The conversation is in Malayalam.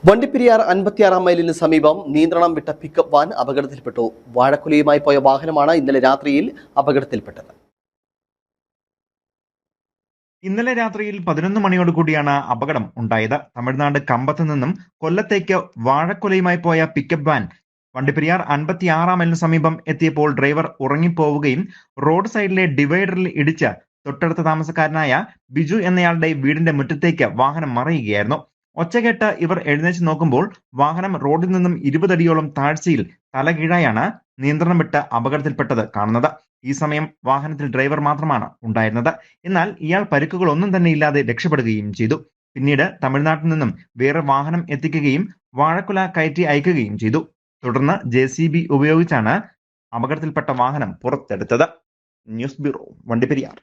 വണ്ടിപ്പെരിയാർ 56-ാം മൈലിന് സമീപം നിയന്ത്രണം വിട്ട പിക്കപ്പ് വാൻ അപകടത്തിൽപ്പെട്ടു. വാഴക്കുലയുമായി പോയ വാഹനമാണ് ഇന്നലെ രാത്രിയിൽ അപകടത്തിൽപ്പെട്ടത്. ഇന്നലെ രാത്രിയിൽ 11 മണിയോടുകൂടിയാണ് അപകടം ഉണ്ടായത്. തമിഴ്നാട് കമ്പത്ത് നിന്നും കൊല്ലത്തേക്ക് വാഴക്കുലയുമായി പോയ പിക്കപ്പ് വാൻ വണ്ടിപ്പെരിയാർ 56-ാം മൈലിന് സമീപം എത്തിയപ്പോൾ ഡ്രൈവർ ഉറങ്ങിപ്പോവുകയും റോഡ് സൈഡിലെ ഡിവൈഡറിൽ ഇടിച്ച് തൊട്ടടുത്ത താമസക്കാരനായ ബിജു എന്നയാളുടെ വീടിന്റെ മുറ്റത്തേക്ക് വാഹനം മറിയുകയായിരുന്നു. ഒച്ചകേട്ട് ഇവർ എഴുന്നേറ്റ് നോക്കുമ്പോൾ വാഹനം റോഡിൽ നിന്നും 20 അടിയോളം താഴ്ചയിൽ തലകീഴായാണ് നിയന്ത്രണം വിട്ട് അപകടത്തിൽപ്പെട്ടത് കാണുന്നത്. ഈ സമയം വാഹനത്തിൽ ഡ്രൈവർ മാത്രമാണ് ഉണ്ടായിരുന്നത്. എന്നാൽ ഇയാൾ പരിക്കുകളൊന്നും തന്നെ ഇല്ലാതെ രക്ഷപ്പെടുകയും ചെയ്തു. പിന്നീട് തമിഴ്നാട്ടിൽ നിന്നും വേറെ വാഹനം എത്തിക്കുകയും വാഴക്കുല കയറ്റി അയക്കുകയും ചെയ്തു. തുടർന്ന് JCB ഉപയോഗിച്ചാണ് അപകടത്തിൽപ്പെട്ട വാഹനം പുറത്തെടുത്തത്. News bureau, Vandiperiyar.